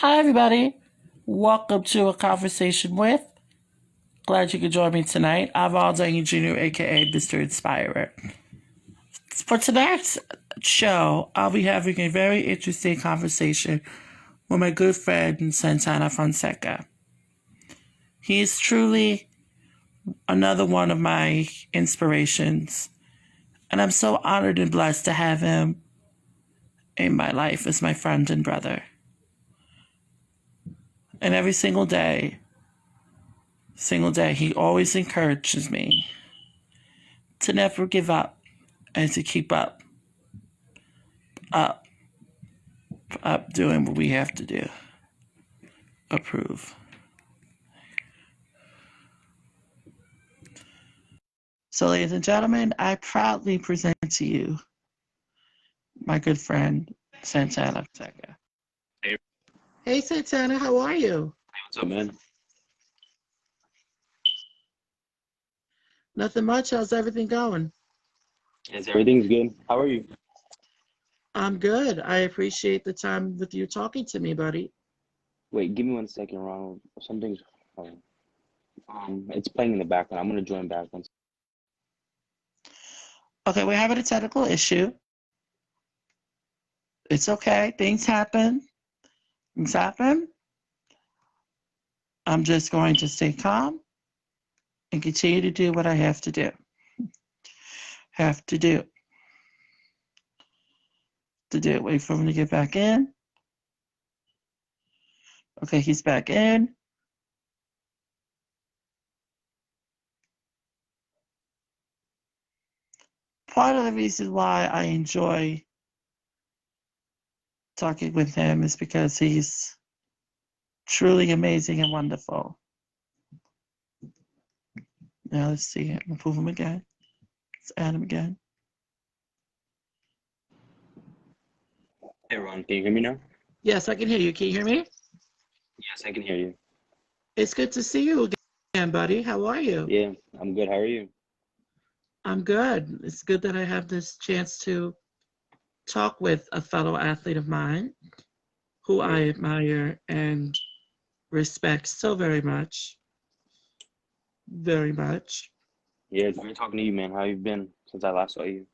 Hi, everybody. Welcome to A Conversation with. Glad you could join me tonight. I'm Al Daniel Jr., aka Mr. Inspirer. For tonight's show, I'll be having a very interesting conversation with my good friend Santana Fonseca. He is truly another one of my inspirations, and I'm so honored and blessed to have him in my life as my friend and brother. And every single day, he always encourages me to never give up and to keep up, up doing what we have to do. Approve. So, ladies and gentlemen, I proudly present to you my good friend, Santana Fonseca. Hey, Hey, Santana, how are you? what's up, man? Nothing much. How's everything going? Yes, everything's good. How are you? I'm good. I appreciate the time with you talking to me, buddy. Wait, give me 1 second, Ronald. Something's wrong. It's playing in the background. I'm gonna join back once. Okay, we're having a technical issue. It's okay. Things happen. Things happen. I'm just going to stay calm and continue to do what I have to do. Have to do. To do. Wait for him to get back in. Okay, he's back in. Part of the reason why I enjoy talking with him is because he's truly amazing and wonderful. Now let's see. I'm gonna prove him again. Let's add him again. Hey, Ron, can you hear me now? Yes, I can hear you. Can you hear me? Yes, I can hear you. It's good to see you again, buddy. How are you? Yeah, I'm good. How are you? I'm good. It's good that I have this chance to talk with a fellow athlete of mine who Yeah, I admire and respect so very much. Very much. yeah, it's great talking to you, man. How you been since I last saw you?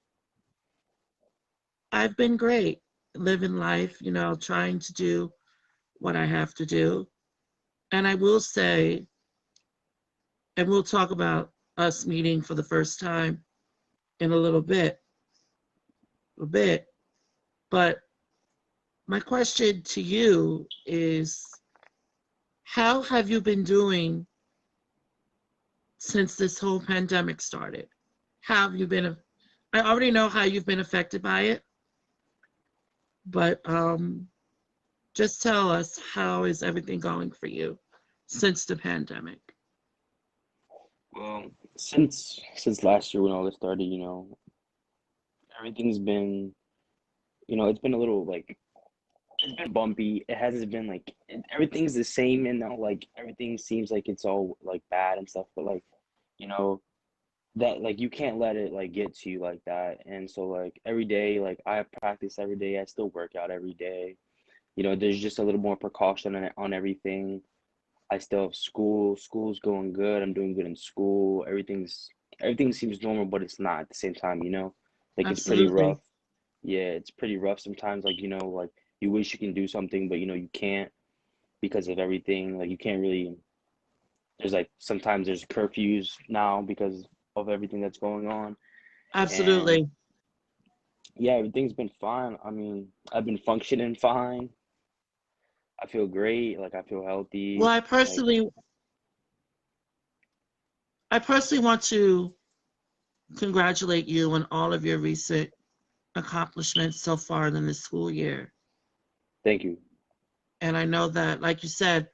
I've been great living life, trying to do what I have to do. And I will say, and we'll talk about us meeting for the first time in a little bit. But my question to you is, how have you been doing since this whole pandemic started? How have you been? I already know how you've been affected by it, but just tell us, how is everything going for you since the pandemic? Well, since last year when all this started, everything's been, it's been a little like it's been bumpy. It hasn't been like everything's the same, and now like everything seems like it's all like bad and stuff. But like, you know, that like you can't let it like get to you like that. And so like every day, like I practice every day, I still work out every day. There's just a little more precaution on everything. I still have school's going good, I'm doing good in school, everything seems normal, but it's not at the same time, like it's pretty Absolutely. rough. Yeah, it's pretty rough sometimes, like like you wish you can do something, but you can't because of everything. Like you can't really, there's like sometimes there's curfews now because of everything that's going on. And Absolutely. yeah, everything's been fine. I mean, I've been functioning fine. I feel great. Like I feel Well, healthy. I Like, personally, I personally want to congratulate you on all of your recent accomplishments so far in this school year. thank you. And I know that, like you said,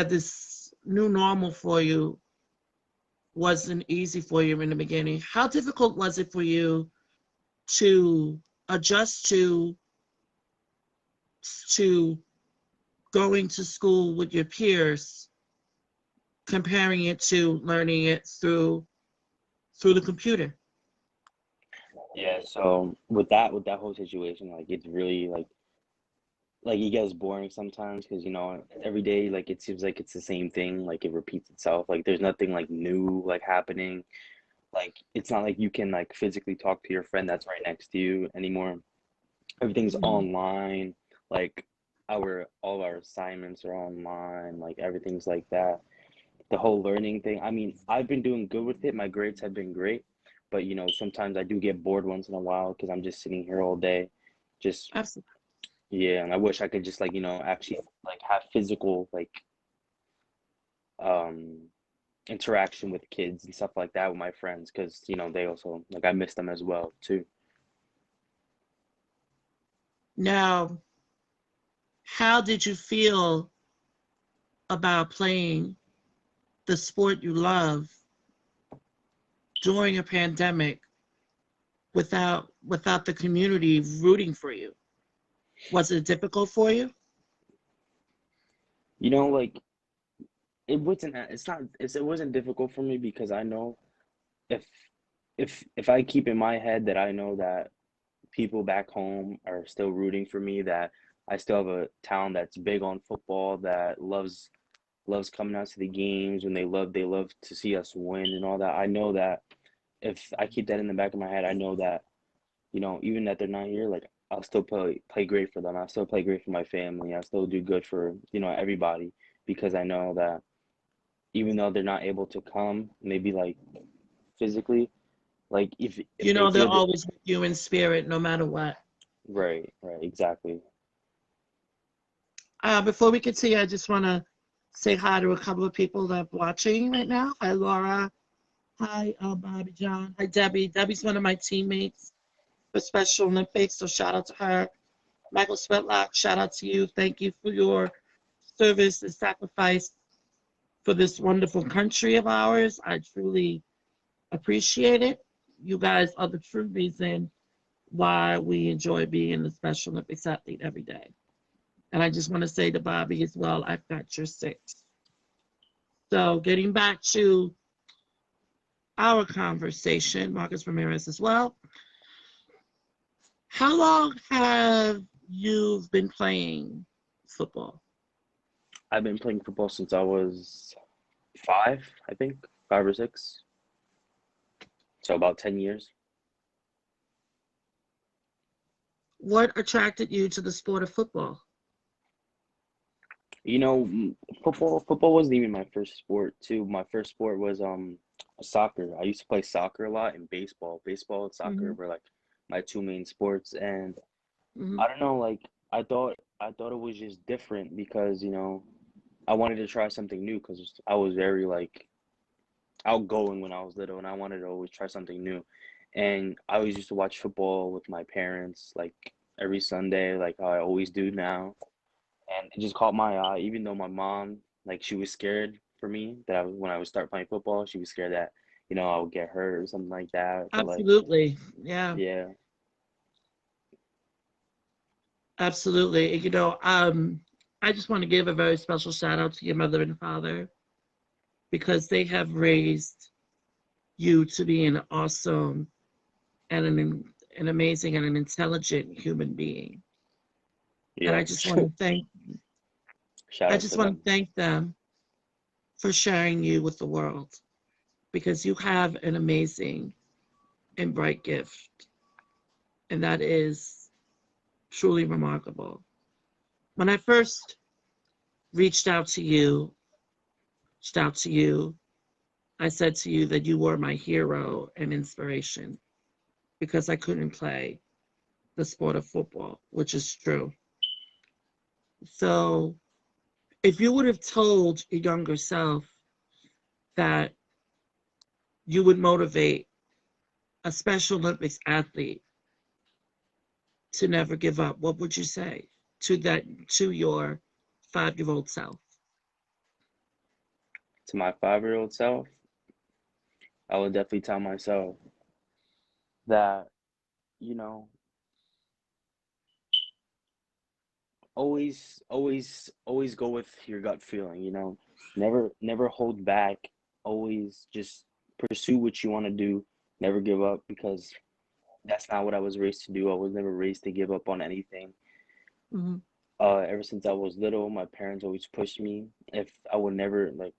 this new normal for you wasn't easy for you in the beginning. How difficult was it for you to adjust to going to school with your peers, comparing it to learning it through the computer? Yeah. So with that whole situation, like it's really like like it gets boring sometimes because every day like it seems like it's the same thing, like it repeats itself. Like there's nothing like new like happening. Like it's not like you can like physically talk to your friend that's right next to you anymore. Everything's Mhm. online. Like our all our assignments are online. Like everything's like that. The whole learning thing. I mean, I've been doing good with it. My grades have been great, but sometimes I do get bored once in a while because I'm just sitting here all day, just Absolutely. yeah. And I wish I could just like actually like have physical like um interaction with kids and stuff like that with my friends because they also like I miss them as well too. Now, how did you feel about playing the sport you love during a pandemic without the community rooting for you? Was it difficult for you? Like it wasn't difficult for me because I know if if I keep in my head that I know that people back home are still rooting for me, that I still have a town that's big on football, that loves coming out to the games, and they love to see us win and all that. I know that if I keep that in the back of my head, I know that even that they're not here, like I'll still play great for them. I'll still play great for my family. I'll still do good for everybody because I know that even though they're not able to come, maybe like physically, like if You they know they're did, always with you in spirit, no matter what. right, right, exactly. Before we continue, I just want to say hi to a couple of people that are watching right now. Hi, Laura. Hi, Bobby John. Hi, Debbie. Debbie's one of my teammates for Special Olympics, so shout out to her. Michael Svetlock, shout out to you. Thank you for your service and sacrifice for this wonderful country of ours. I truly appreciate it. You guys are the true reason why we enjoy being the Special Olympics athlete every day. And I just want to say to Bobby as well, I've got your six. So getting back to our conversation, Marcus Ramirez as well. How long have you been playing football? I've been playing football since I was five, I think, 5 or 6. So about 10 years. What attracted you to the sport of football? You know, football wasn't even my first sport too. My first sport was soccer. I used to play soccer a lot and baseball. Baseball and soccer Hmm. were like my two main sports, and Hmm. I don't know, like I thought it was just different because, I wanted to try something new because I was very like outgoing when I was little and I wanted to always try something new. And I always used to watch football with my parents like every Sunday, like how I always do now. And it just caught my eye, even though my mom, like, she was scared for me that when I would start playing football, she was scared that, I would get hurt or something like that. But like, Absolutely. Yeah, yeah, absolutely. I just want to give a very special shout out to your mother and father because they have raised you to be an awesome and an amazing and an intelligent human being. And yes, shout I out just to want to them. thank them for sharing you with the world because you have an amazing and bright gift, and that is truly remarkable. When I first reached out to you, reached out to you, I said to you that you were my hero and inspiration because I couldn't play the sport of football, which is true. So, if you would have told your younger self that you would motivate a Special Olympics athlete to never give up, what would you say to your 5 year old self? To my 5-year-old self, I would definitely tell myself that, you know, always go with your gut feeling, never hold back, always just pursue what you want to do, never give up because that's not what I was raised to do. I was never raised to give up on anything. Mm-hmm. Ever since I was little, my parents always pushed me. If I would never like,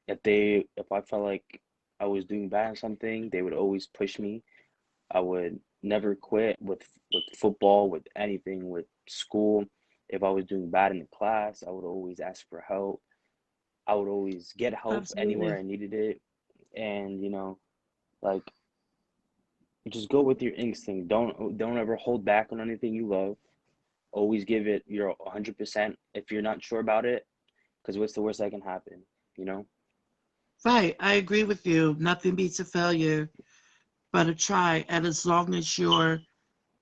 if I felt like I was doing bad at something, they would always push me. I would never quit with football, with anything, with school. If I was doing bad in the class, I would always ask for help. I would always get help anywhere Absolutely. I needed it. And like just go with your instinct. Don't ever hold back on anything you love. Always give it your 100% if you're not sure about it, because what's the worst that can happen, you know? Right. I agree with you. Nothing beats a failure but a try. And as long as you're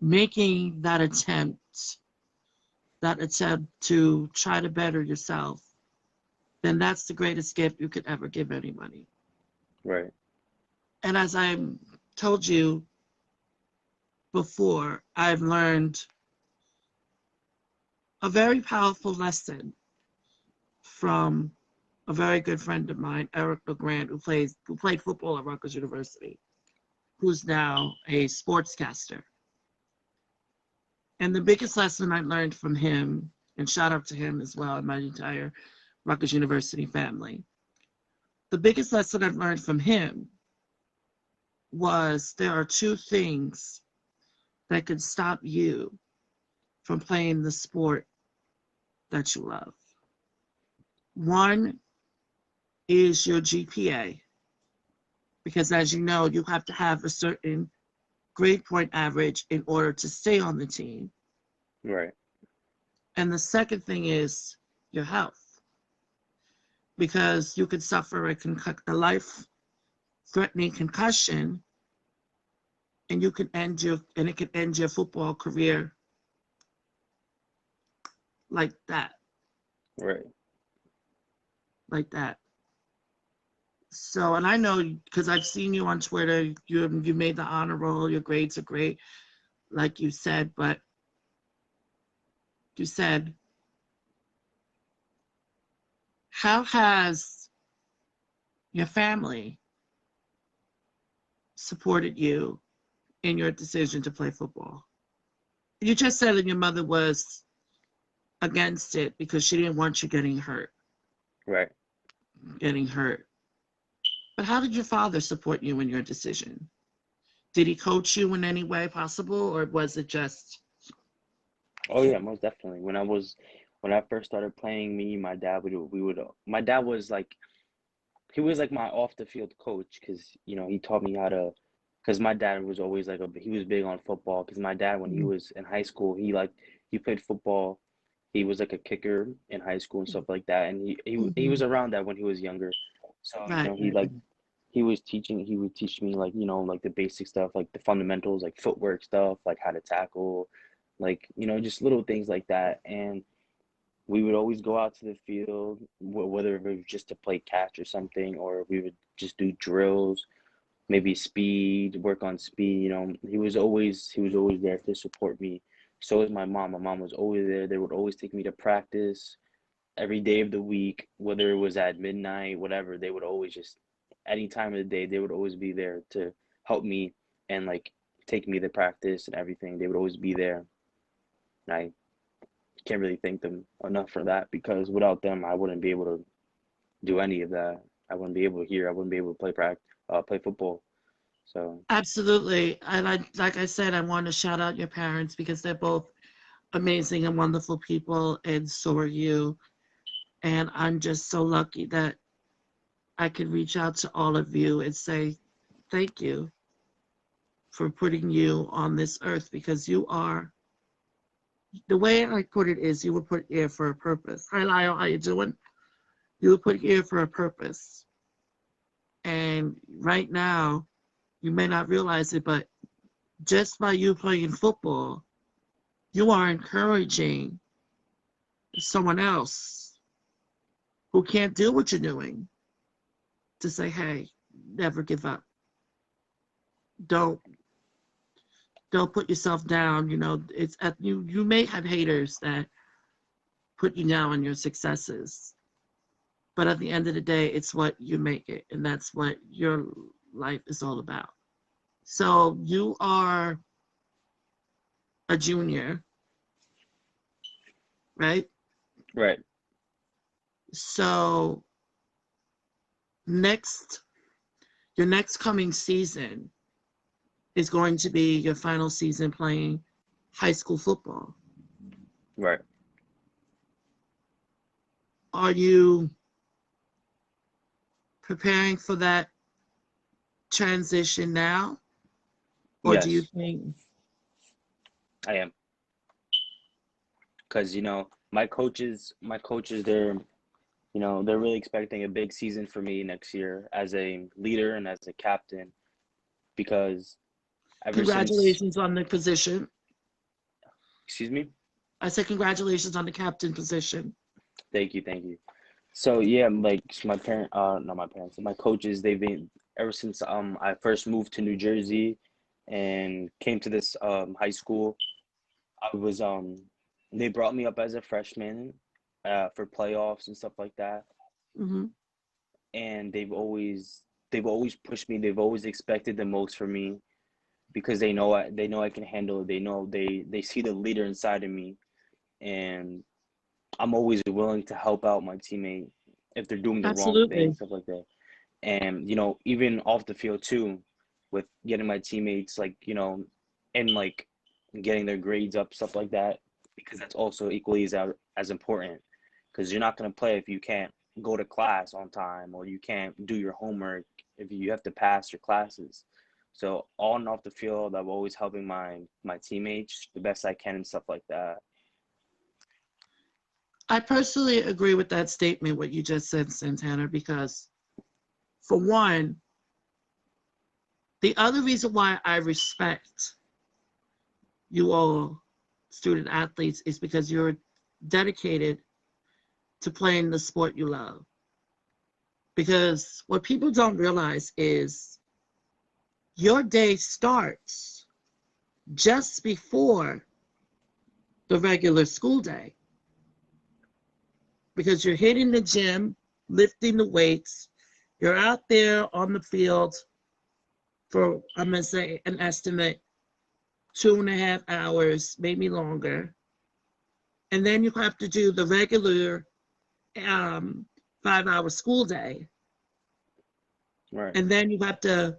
making that attempt to try to better yourself, then that's the greatest gift you could ever give anybody. Right, And as I told you before, I've learned a very powerful lesson from a very good friend of mine, Eric LeGrand, who played football at Rutgers University, who's now a sportscaster. And the biggest lesson I learned from him, and shout out to him as well and my entire Rutgers University family, the biggest lesson I've learned from him was there are two things that could stop you from playing the sport that you love. One is your GPA, because as you know, you have to have a certain grade point average in order to stay on the team. right, And the second thing is your health, because you could suffer a life threatening concussion and it can end your football career like that, right. like that. So, and I know because I've seen you on Twitter, you made the honor roll, your grades are great, like you said, but you said, how has your family supported you in your decision to play football? You just said that your mother was against it because she didn't want you Right. getting hurt. But how did your father support you in your decision? Did he coach you in any way possible, or was it just Oh yeah, most definitely. When I first started playing, my dad my dad was like he was like my off the field coach because he taught me how to because my dad was always like he was big on football because my dad when he mm, was in high school he played football. He was like a kicker in high school and stuff like that, and he was mhm, around that when he was younger. So right, he would teach me like like the basic stuff, like the fundamentals, like footwork stuff, like how to tackle, like just little things like that. And we would always go out to the field, whether it was just to play catch or something, or we would just do drills, maybe speed, work on speed. He was always there to support me. So was my mom. My mom was always there. They would always take me to practice every day of the week, whether it was at midnight, whatever. They would always just any time of the day, they would always be there to help me and like take me to practice and everything. They would always be there. And I can't really thank them enough for that because without them, I wouldn't be able to do any of that. I wouldn't be able to hear. I wouldn't be able to play football. So absolutely. And like I said, I want to shout out your parents because they're both amazing and wonderful people, and so are you. And I'm just so lucky that I could reach out to all of you and say thank you for putting you on this earth, because you are, the way I put it is, you were put here for a purpose. Hi Lyle, how you doing? You were put here for a purpose. And right now, you may not realize it, but just by you playing football, you are encouraging someone else who can't do what you're doing to say, hey, never give up. Don't don't put yourself down. It's you may have haters that put you down on your successes, but at the end of the day, it's what you make it, and that's what your life is all about. So you are a junior right? Right. So next, your next coming season is going to be your final season playing high school football. Right. Are you preparing for that transition now? Or do you Yes, think, I am. Because, my coaches, they're really expecting a big season for me next year as a leader and as a captain because ever since, congratulations on the position? excuse me? I said congratulations on the captain position. Thank you, thank you. So yeah, like not my parents, my coaches, they've been ever since I first moved to New Jersey and came to this high school. I was they brought me up as a freshman for playoffs and stuff like that, Hmm. and they've always pushed me. They've always expected the most from me because they know I can handle it. They know they see the leader inside of me, and I'm always willing to help out my teammate if they're doing the wrong thing, Absolutely. stuff like that. And even off the field too, with getting my teammates and like getting their grades up, stuff like that, because that's also equally as important. Because you're not gonna play if you can't go to class on time or you can't do your homework if you have to pass your classes. So on and off the field, I'm always helping my teammates the best I can and stuff like that. I personally agree with that statement, what you just said, Santana, because for one, the other reason why I respect you all student athletes is because you're dedicated to playing the sport you love. Because what people don't realize is your day starts just before the regular school day because you're hitting the gym, lifting the weights, you're out there on the field for, I'm going to say, an estimate 2.5 hours, maybe longer. And then you have to do the regular um, 5 hour school day. Right. And then you have to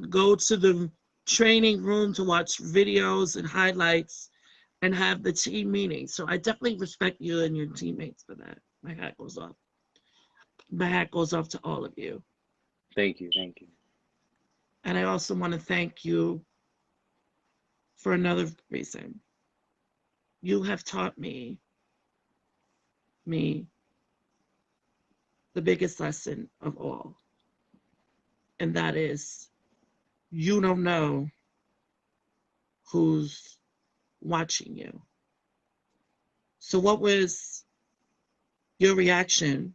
go to the training room to watch videos and highlights and have the team meeting. So I definitely respect you and your teammates for that. My hat goes off. My hat goes off to all of you. Thank you. Thank you. And I also want to thank you for another reason. You have taught me the biggest lesson of all, and that is you don't know who's watching you. So, what was your reaction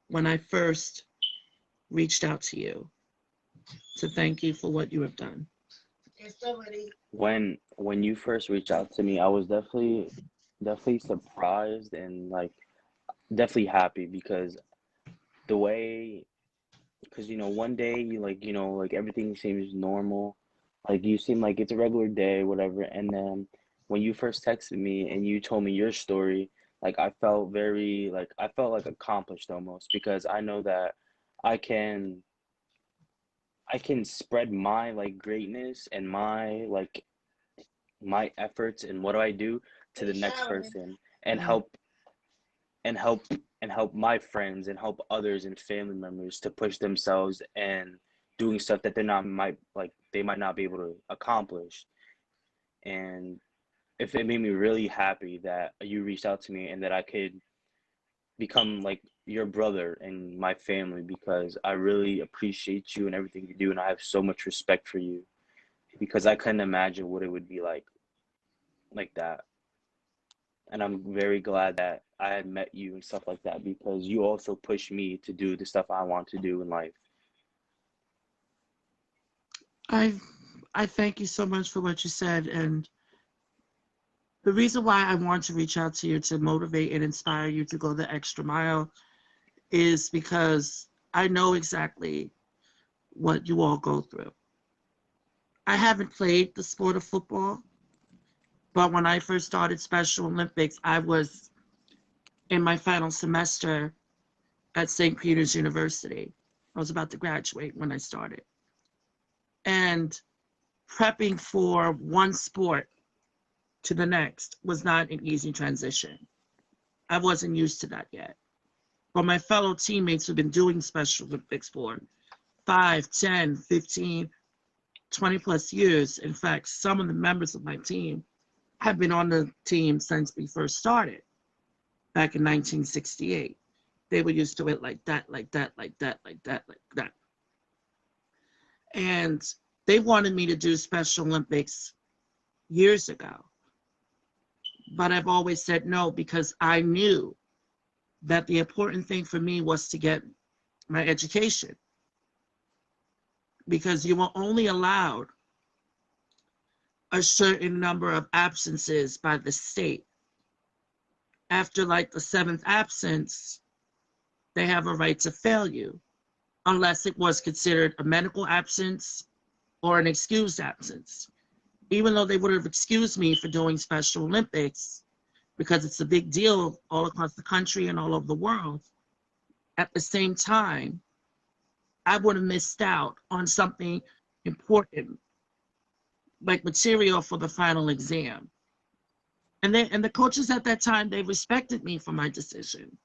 when I first reached out to you to thank you for what you have done? When you first reached out to me, I was definitely surprised and like definitely happy because the way because one day you like everything seems normal, like you seem like it's a regular day, whatever, and then when you first texted me and you told me your story, like I felt like accomplished almost because I know that I can I can spread my like greatness and my efforts and what do I do to the next person and Mm. help and help my friends and help others and family members to push themselves and doing stuff that they might not be able to accomplish. And if it made me really happy that you reached out to me and that I could become like your brother and my family because I really appreciate you and everything you do and I have so much respect for you because I couldn't imagine what it would be like that. And I'm very glad that I had met you and stuff like that because you also pushed me to do the stuff I want to do in life. I I thank you so much for what you said, and the reason why I want to reach out to you to motivate and inspire you to go the extra mile is because I know exactly what you all go through. I haven't played the sport of football, But when I first started Special Olympics, I was in my final semester at St. Peter's University. I was about to graduate when I started. And prepping for one sport to the next was not an easy transition. I wasn't used to that yet. But my fellow teammates who've been doing Special Olympics for 5, 10, 15, 20 plus years. In fact, some of the members of my team have been on the team since we first started back in 1968. They were used to it like that, like that, like that, like that, like that. And they wanted me to do Special Olympics years ago. But I've always said no because I knew that the important thing for me was to get my education. Because you were only allowed a certain number of absences by the state. After like the seventh absence, they have a right to fail you, unless it was considered a medical absence or an excused absence. Even though they would have excused me for doing Special Olympics, because it's a big deal all across the country and all over the world, at the same time, I would have missed out on something important, like material for the final exam. And the coaches at that time, they respected me for my decision.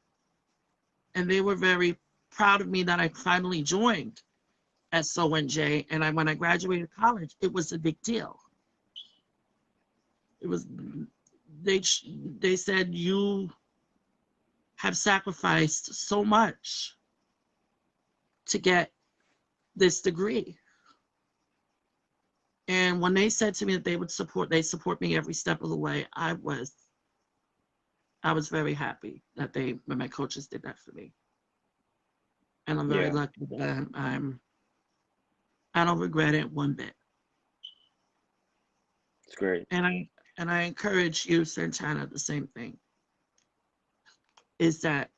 And they were very proud of me that I finally joined SONJ. And when I graduated college, it was a big deal. It was, they said, you have sacrificed so much to get this degree. And when they said to me that they support me every step of the way, I was very happy that when my coaches did that for me. And I'm very Yeah, lucky that I don't regret it one bit. it's great. And I encourage you, Santana, the same thing, is that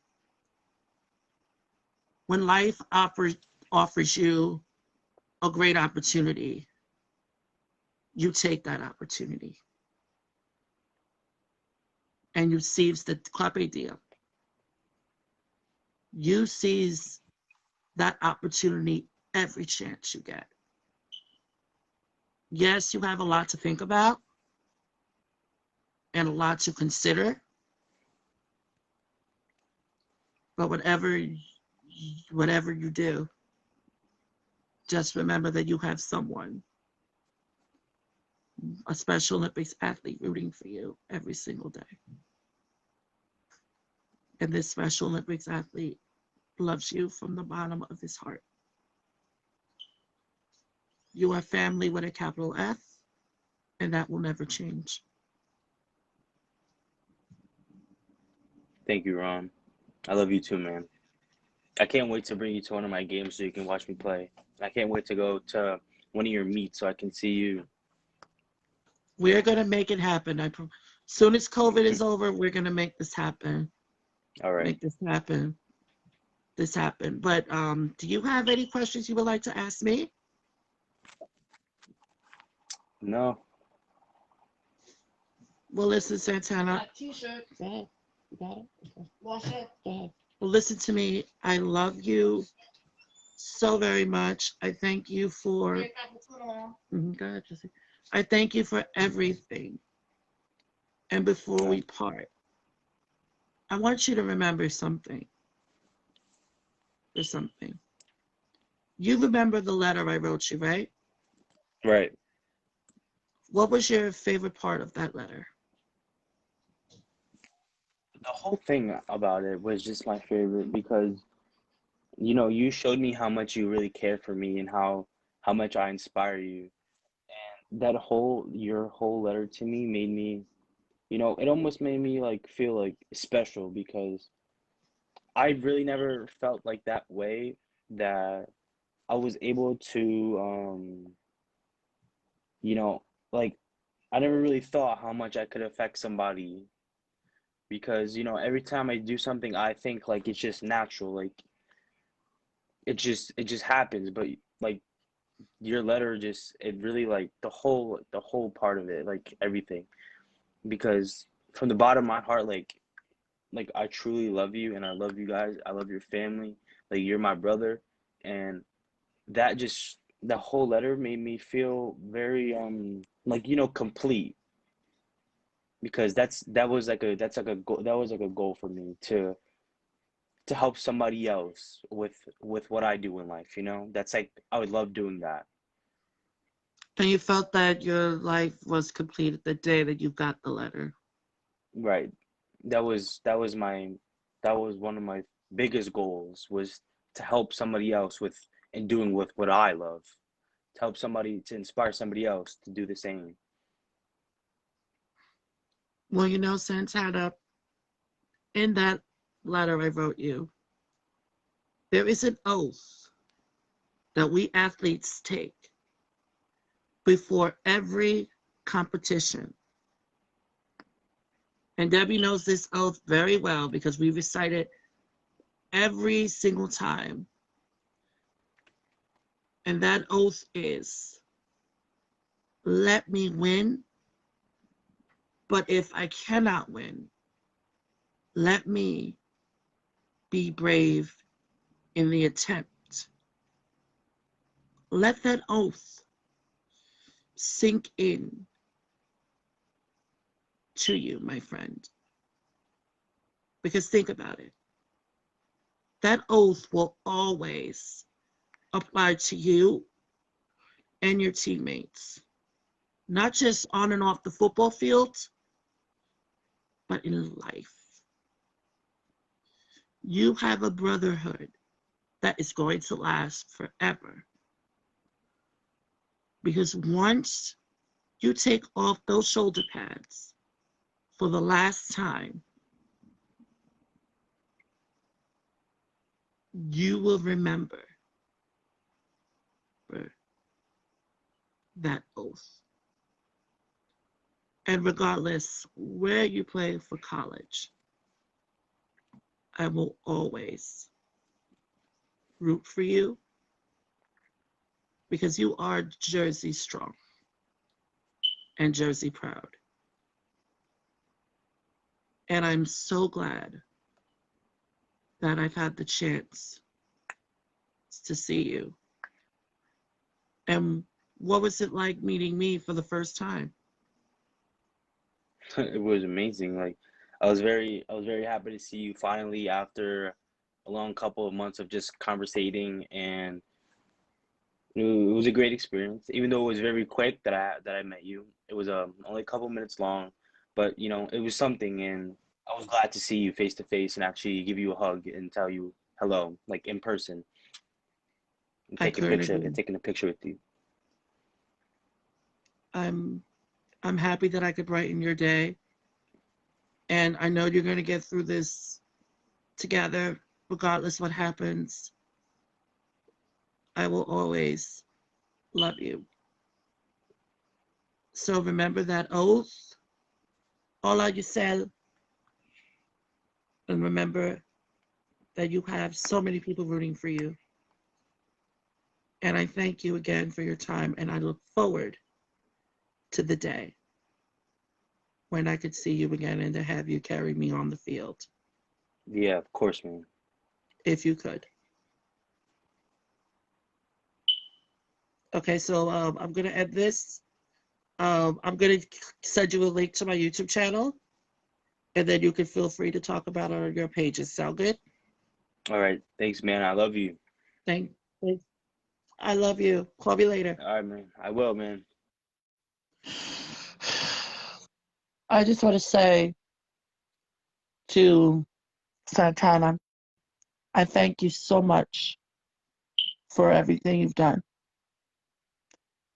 when life offers you a great opportunity, you take that opportunity and you seize the carpe diem. You seize that opportunity every chance you get. Yes, you have a lot to think about and a lot to consider, but whatever you do, just remember that you have someone, a Special Olympics athlete, rooting for you every single day. And this Special Olympics athlete loves you from the bottom of his heart. You are family with a capital F, and that will never change. Thank you, Ron. I love you too, man. I can't wait to bring you to one of my games so you can watch me play. I can't wait to go to one of your meets so I can see you. We're going to make it happen. Soon as COVID is over, we're going to make this happen. All right. Make this happen. This happen. But do you have any questions you would like to ask me? No. Well, listen, Santana. T-shirt. Go ahead. You got it? Okay. Wash it. Go ahead. Well, listen to me. I love you so very much. I thank you for. Go ahead, Jesse. I thank you for everything. And before we part, I want you to remember something. There's something. You remember the letter I wrote you, right? Right. What was your favorite part of that letter? The whole thing about it was just my favorite because, you showed me how much you really care for me and how much I inspire you. And your whole letter to me made me, it almost made me like feel like special because I really never felt like that way that I was able to, you know, like I never really thought how much I could affect somebody because, every time I do something, I think like it's just natural, like it just happens. But like your letter just it really like the whole part of it, like everything. because from the bottom of my heart, like I truly love you and I love you guys. I love your family. Like you're my brother, and that just the whole letter made me feel very like complete, because that's like a goal, that was like a goal for me to help somebody else with what I do in life, you know? That's like I would love doing that. And you felt that your life was completed the day that you got the letter. Right. That was one of my biggest goals, was to help somebody else with and doing with what I love. To help somebody, to inspire somebody else to do the same. Well, Santana, in that letter I wrote you, there is an oath that we athletes take before every competition. And Debbie knows this oath very well because we recite it every single time. And that oath is, let me win, but if I cannot win, let me be brave in the attempt. Let that oath sink in to you, my friend. Because think about it. That oath will always apply to you and your teammates, not just on and off the football field, but in life. You have a brotherhood that is going to last forever. Because once you take off those shoulder pads for the last time, you will remember that oath. And regardless where you play for college, I will always root for you because you are Jersey strong and Jersey proud. And I'm so glad that I've had the chance to see you. And what was it like meeting me for the first time? It was amazing. Like I was very happy to see you finally after a long couple of months of just conversating, and it was a great experience. Even though it was very quick that I met you. It was only a couple minutes long, but it was something, and I was glad to see you face to face and actually give you a hug and tell you hello, like in person, and I couldn't agree. taking a picture with you. I'm I'm happy that I could brighten your day. And I know you're going to get through this together, regardless what happens. I will always love you. So remember that oath, Ola Giselle, and remember that you have so many people rooting for you. And I thank you again for your time, and I look forward to the day when I could see you again and to have you carry me on the field, Yeah, of course, man. if you could. Okay, so I'm going to end this. I'm going to send you a link to my YouTube channel, and then you can feel free to talk about it on your pages. Sound good? All right, thanks, man. I love you. Thank. I love you. Call me later. All right, man. I will, man. I just want to say to Santana, I thank you so much for everything you've done.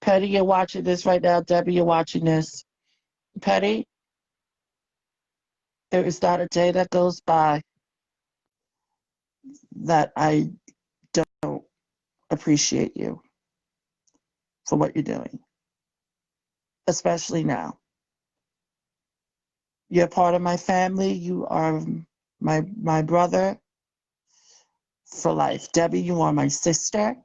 Petty, you're watching this right now. Debbie, you're watching this. Petty, there is not a day that goes by that I don't appreciate you for what you're doing, especially now. You're part of my family. You are my brother for life. Debbie, you are my sister.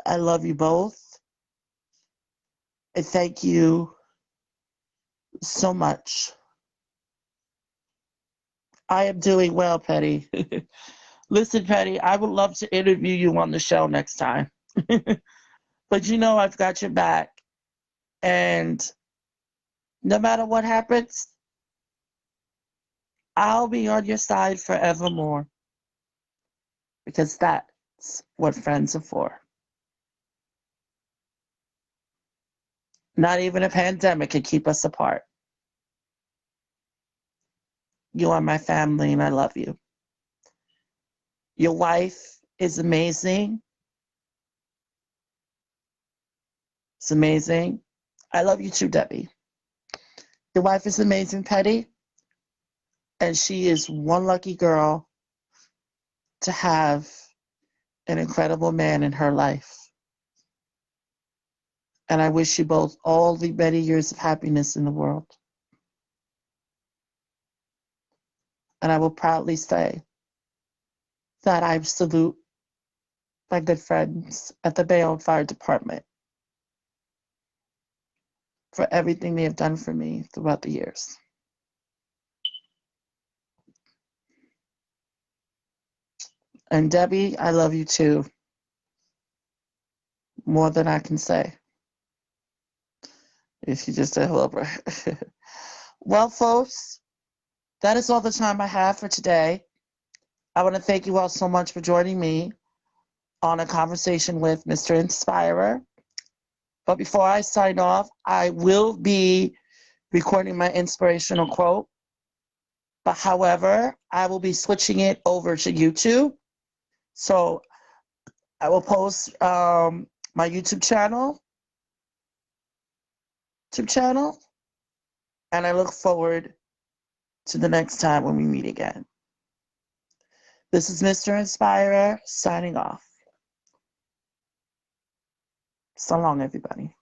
I love you both. I thank you so much. I am doing well, Petty. Listen, Petty, I would love to interview you on the show next time. But you know I've got your back. And no matter what happens, I'll be on your side forevermore. Because that's what friends are for. Not even a pandemic can keep us apart. You are my family and I love you. Your wife is amazing. It's amazing. I love you too, Debbie. Your wife is amazing, Petty. And she is one lucky girl to have an incredible man in her life. And I wish you both all the many years of happiness in the world. And I will proudly say that I salute my good friends at the Bayonne Fire Department for everything they have done for me throughout the years. And Debbie, I love you too. More than I can say. If you just said hello, bro. Well, folks, that is all the time I have for today. I want to thank you all so much for joining me on a conversation with Mr. Inspirer. But before I sign off, I will be recording my inspirational quote. But however, I will be switching it over to YouTube. So I will post my YouTube channel, and I look forward to the next time when we meet again. This is Mr. Inspirer signing off. So long, everybody.